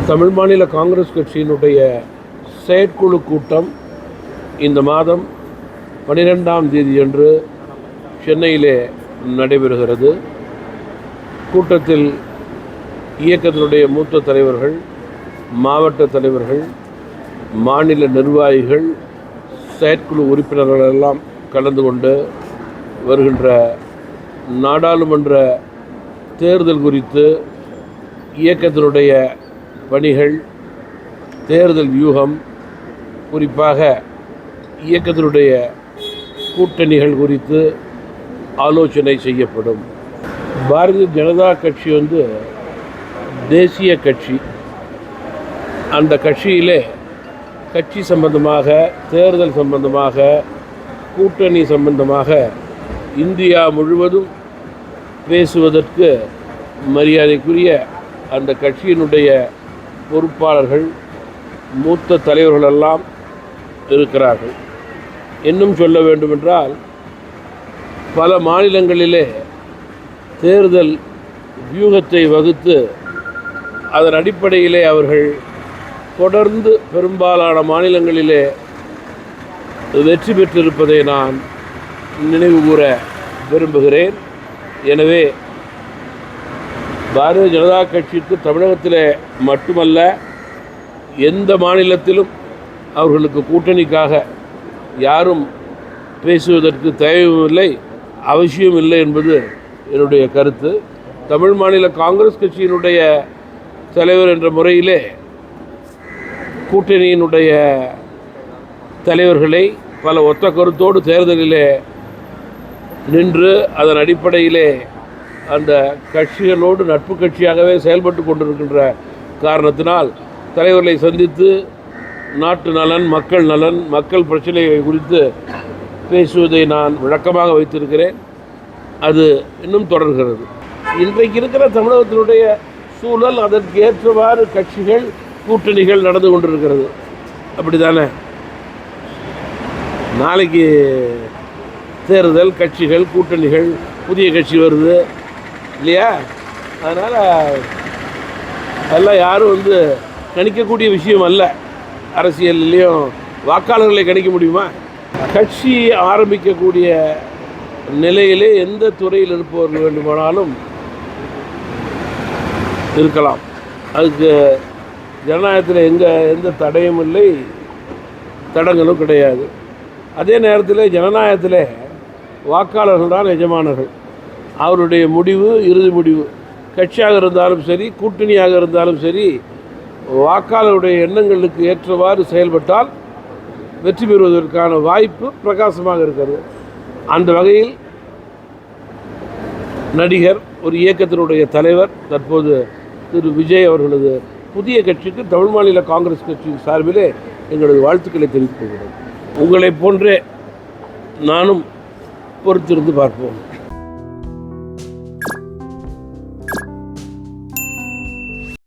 தமிழ் மாநில காங்கிரஸ் கட்சியினுடைய செயற்குழு கூட்டம் இந்த மாதம் 12ஆம் தேதியன்று சென்னையிலே நடைபெறுகிறது. கூட்டத்தில் இயக்கத்தினுடைய மூத்த தலைவர்கள், மாவட்ட தலைவர்கள், மாநில நிர்வாகிகள், செயற்குழு உறுப்பினர்கள் எல்லாம் கலந்து கொண்டு வருகின்ற நாடாளுமன்ற தேர்தல் குறித்து இயக்கத்தினுடைய பணிகள், தேர்தல் வியூகம், குறிப்பாக இயக்கத்தினுடைய கூட்டணிகள் குறித்து ஆலோசனை செய்யப்படும். பாரதிய ஜனதா கட்சி தேசிய கட்சி. அந்த கட்சியிலே கட்சி சம்பந்தமாக, தேர்தல் சம்பந்தமாக, கூட்டணி சம்பந்தமாக இந்தியா முழுவதும் பேசுவதற்கு மரியாதைக்குரிய அந்த கட்சியினுடைய பொறுப்பாளர்கள், மூத்த தலைவர்களெல்லாம் இருக்கிறார்கள். இன்னும் சொல்ல வேண்டுமென்றால், பல மாநிலங்களிலே தேர்தல் வியூகத்தை வகுத்து அதன் அடிப்படையிலே அவர்கள் தொடர்ந்து பெரும்பாலான மாநிலங்களிலே வெற்றி பெற்றிருப்பதை நான் நினைவு கூற விரும்புகிறேன். எனவே பாரதிய ஜனதா கட்சிக்கு தமிழகத்தில் மட்டுமல்ல, எந்த மாநிலத்திலும் அவர்களுக்கு கூட்டணிக்காக யாரும் பேசுவதற்கு தேவையில்லை, அவசியம் இல்லை என்பது என்னுடைய கருத்து. தமிழ் மாநில காங்கிரஸ் கட்சியினுடைய தலைவர் என்ற முறையிலே கூட்டணியினுடைய தலைவர்களை பல ஒத்த கருத்தோடு தேர்தலிலே நின்று அதன் அடிப்படையிலே அந்த கட்சிகளோடு நட்பு கட்சியாகவே செயல்பட்டு கொண்டிருக்கின்ற காரணத்தினால் தலைவர்களை சந்தித்து நாட்டு நலன், மக்கள் பிரச்சனைகளை குறித்து பேசுவதை நான் வழக்கமாக வைத்திருக்கிறேன். அது இன்னும் தொடர்கிறது. இன்றைக்கு இருக்கிற தமிழகத்தினுடைய சூழல், அதற்கு ஏற்றவாறு கட்சிகள், கூட்டணிகள் நடந்து கொண்டிருக்கிறது. அப்படி தானே? நாளைக்கு தேர்தல், கட்சிகள், கூட்டணிகள், புதிய கட்சி வருது இல்லையா? அதனால் அதெல்லாம் யாரும் கணிக்கக்கூடிய விஷயம் அல்ல. அரசியல்லையும் வாக்காளர்களை கணிக்க முடியுமா? கட்சி ஆரம்பிக்கக்கூடிய நிலையிலே எந்த துறையில் இருப்பவர்கள் வேண்டுமானாலும் இருக்கலாம். அதுக்கு ஜனநாயகத்தில் எந்த தடையும் இல்லை, தடங்களும் கிடையாது. அதே நேரத்தில் ஜனநாயகத்தில் வாக்காளர்கள் தான் எஜமானர்கள். அவருடைய முடிவு இறுதி முடிவு. கட்சியாக இருந்தாலும் சரி, கூட்டணியாக இருந்தாலும் சரி, வாக்காளருடைய எண்ணங்களுக்கு ஏற்றவாறு செயல்பட்டால் வெற்றி பெறுவதற்கான வாய்ப்பு பிரகாசமாக இருக்கிறது. அந்த வகையில் நடிகர், ஒரு இயக்கத்தினுடைய தலைவர், தற்போது திரு விஜய் அவர்களது புதிய கட்சிக்கு தமிழ் மாநில காங்கிரஸ் கட்சியின் சார்பிலே எங்களது வாழ்த்துக்களை தெரிவித்துக் கொள்கிறோம். உங்களை போன்றே நானும் பொறுத்திருந்து பார்ப்போம்.